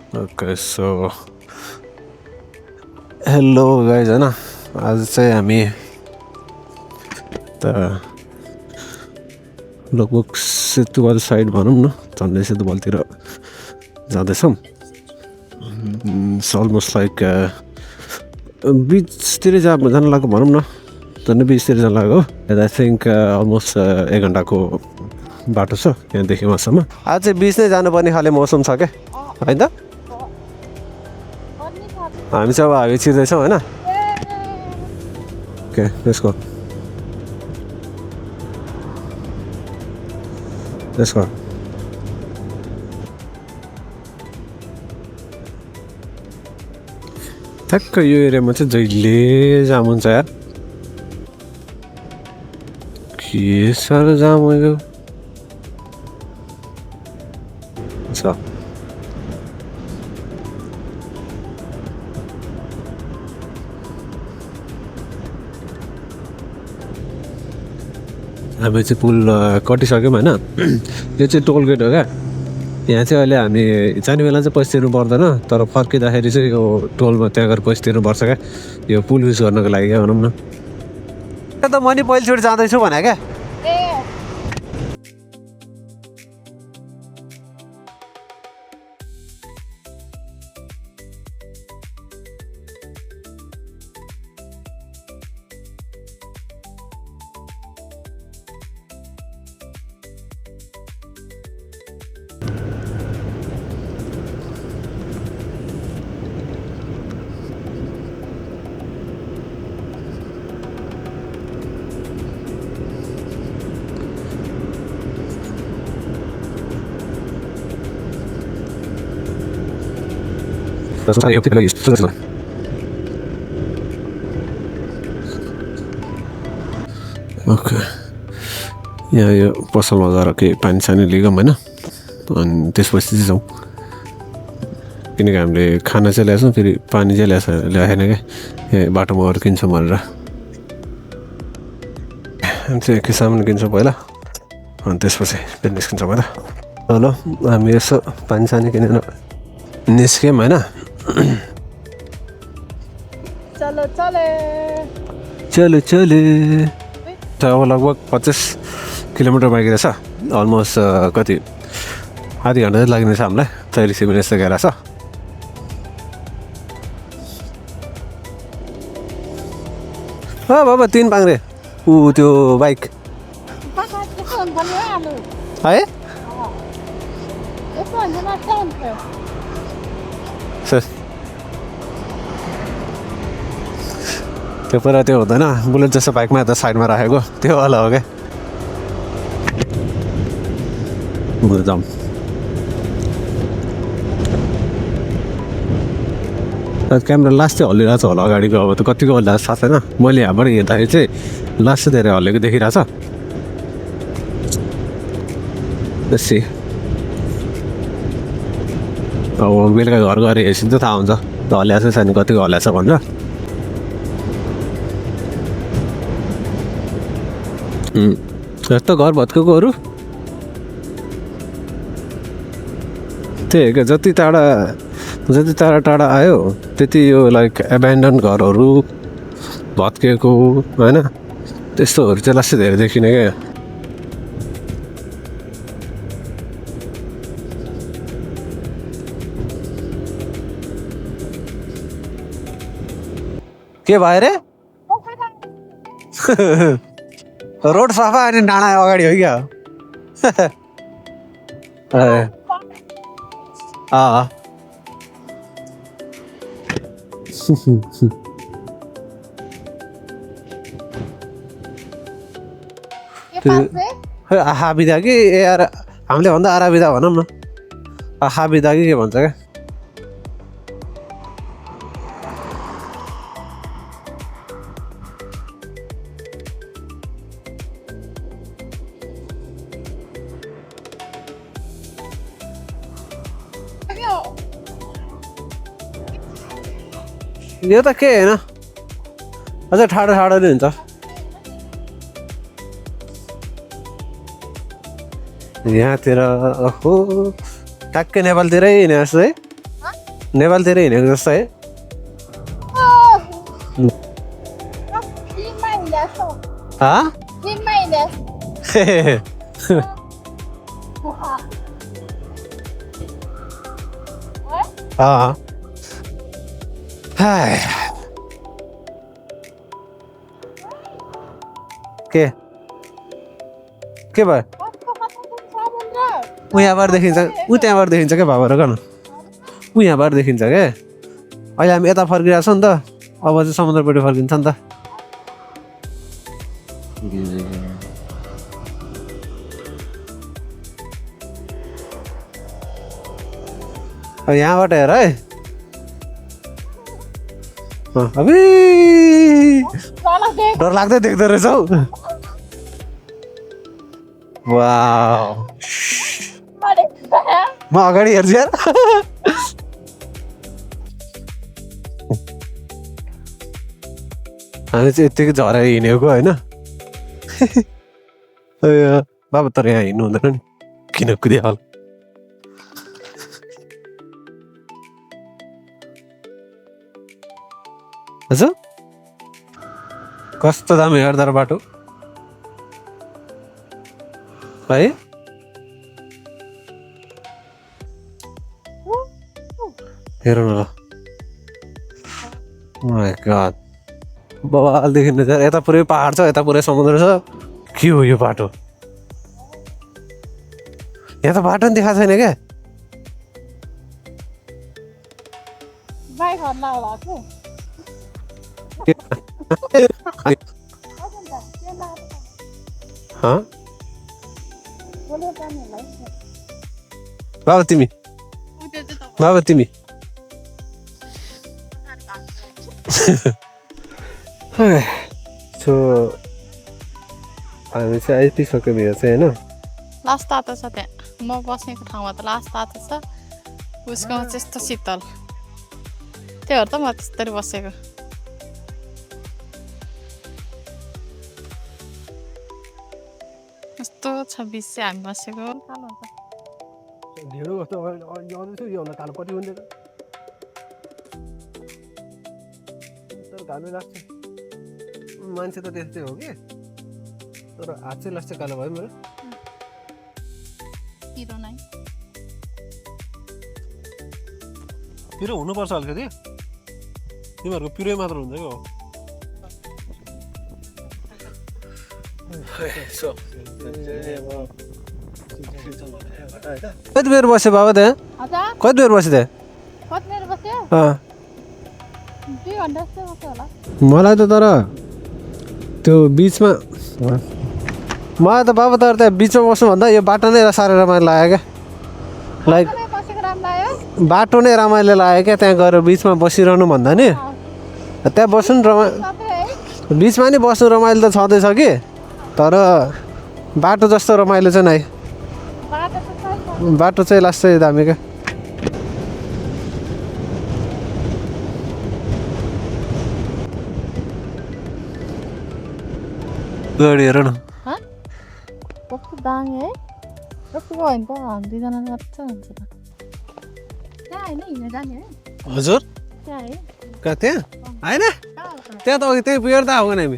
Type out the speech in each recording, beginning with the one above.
okay so hello guys होइन आज चाहिँ हामी त लगभग सेतुवाल साइड भनौँ न चन्दै सेतुवालतिर जाँदैछौँ अलमोस्ट लाइक बिचतिर जान लागेको भनौँ न झन् बिचतिर जान लागेको हो आई थिङ्क अलमोस्ट 1 घन्टाको बाटो छ यहाँदेखि वहाँसम्म आज चाहिँ बिच नै जानुपर्ने खाले मौसम छ क्या होइन त हामी चाहिँ अब हामी छिर्दैछौँ होइन ओके त्यसको ठ्याक्क यो एरियामा चाहिँ जहिले जाम हुन्छ यार के साह्रो जाम भयो छ हामी चाहिँ पुल कटिसक्यौँ होइन यो चाहिँ टोल गेट हो क्या यहाँ चाहिँ अहिले हामी जाने बेला चाहिँ पैसा तिर्नु पर्दैन तर फर्किँदाखेरि चाहिँ यो टोलमा त्यहाँ गएर पैसा तिर्नुपर्छ क्या यो पुल युज गर्नको लागि क्या भनौँ न त म नि पहिलोचोटि जाँदैछु भने क्या ओके यहाँ यो पसलमा गएर केही पानी सानी लिगौँ होइन अनि त्यसपछि चाहिँ जाउँ किनकि हामीले खाना चाहिँ ल्याएछौँ फेरि पानी चाहिँ ल्याएन क्या यहाँ बाटोमा गएर किन्छौँ भनेर हामी चाहिँ के सामान किन्छौँ पहिला अनि त्यसपछि फेरि निस्किन्छौँ होइन हेलो हामी यसो पानी सानी किनेर निस्क्यौँ होइन चले अब लगभग 25 किलोमिटर बाँकी रहेछ अलमोस्ट कति आधी घन्टा चाहिँ लाग्नेछ हामीलाई 40 मिनट जस्तो गएर छ बाबा 3 पाङ्रे ऊ त्यो बाइक है त्यो पुरा त्यो हुँदैन बुलेट जस्तो बाइकमा त साइडमा राखेको त्यो वाला हो क्या जाउँ क्यामेरा लास्ट चाहिँ हल्लिरहेको छ होला अगाडिको अब त कतिको हल्लिरहेको थाहा छैन मैले यहाँबाट हेर्दाखेरि चाहिँ लास्ट चाहिँ धेरै हल्लेको देखिरहेछ बेसी अब बेलुका घर गएर हेर्छौँ त थाहा हुन्छ हल्लिएको छ छैन कतिको हल्लिएको छ भनेर यस्तो घर भत्केकोहरू त्यही क्या जति टाढा आयो त्यति यो लाइक एबेन्डन घरहरू भत्केको होइन त्यस्तोहरू चाहिँ लास्टै धेरै देखिने क्या के भयो रे रोड सफा अनि डाँडा अगाडि हो क्या आहा बिदा कि यार हामीले भन्दा आरा बिदा भनौँ न आहा बिदा कि के भन्छ क्या यो त के होइन अझ ठाडो नै हुन्छ यहाँतिर हो ट्याक्कै नेपालतिरै हिँडेको जस्तो है नेपालतिर हिँडेको जस्तो है के भयो ऊ यहाँबाट देखिन्छ ऊ त्यहाँबाट देखिन्छ क्या भाउहरू गर्न ऊ यहाँबाट देखिन्छ क्या अहिले हामी यता फर्किरहेको छौँ नि त अब चाहिँ समुद्रपट्टि फर्किन्छ नि त अब यहाँबाट हेर है अबे डर लाग्दै देख्दो रहेछ हौ वाउ म अगाडि हेर्छु यार हामी चाहिँ यत्तिकै झरेर हिँडेको होइन बाबा तर यहाँ हिँड्नु हुँदैन नि किन कुदिहाल हजुर कस्तो दामी हेर्दा बाटो है हेर न ल माय गॉड बवाल देखिन्छ यता पुरै पहाड छ यता पुरै समुद्र छ के हो यो बाटो यहाँ त बाटो नि देखाएको छैन क्या बाबा तिमी सो हामी चाहिँ आइपुगिसक्यौँ यो चाहिँ होइन लास्ट तातो छ त्यहाँ म बस्नेको ठाउँमा त लास्ट तातो छ उसको त्यस्तो शीतल त्यही हो त म त्यस्तरी बसेको कस्तो छ बिच चाहिँ हामी बसेको कालो ढिँडो कस्तो योभन्दा कालोपट्टि हुन्छ तर कालो लाग्छ मान्छे त त्यस्तै हो कि तर हात चाहिँ लाग्छ कालो भयो मेरो पिरो नै पिरो हुनुपर्छ अलिकति तिमीहरूको पिरै मात्र हुन्छ क्या कति बेर बस्यो बाबा त्यहाँ कति बेर बस्यो त्यहाँ मलाई त तर त्यो बिचमा मलाई त बाबा तर त्यहाँ बिचमा बस्नुभन्दा यो बाटो नै साह्रै रमाइलो लाग्यो क्या लाइक बाटो नै रमाइलो लाग्यो क्या त्यहाँ गएर बिचमा बसिरहनु भन्दा नि त्यहाँ बस्नु बिचमा नि बस्नु रमाइलो त छँदैछ कि तर बाटो जस्तो रमाइलो चाहिँ नै बाटो चाहिँ लास्ट चाहिँ दामी क्या गाडी हेर न कस्तो दामी है कस्तो भयो भने त हामी दुईजना मात्र हुन्छ त त्यहाँ होइन हिँडेर जाने है हजुर त्यहाँ है कहाँ त्यहाँ होइन त्यहाँ त अघि त्यही पुगेर त आएको नि हामी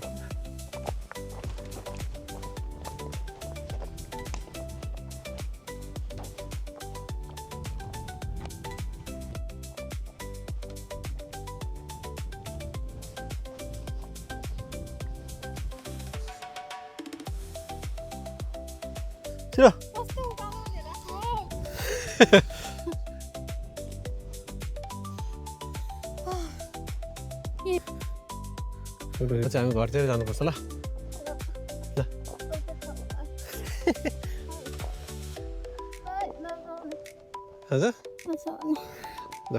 हामी घरतिर जानुपर्छ ल हजुर ल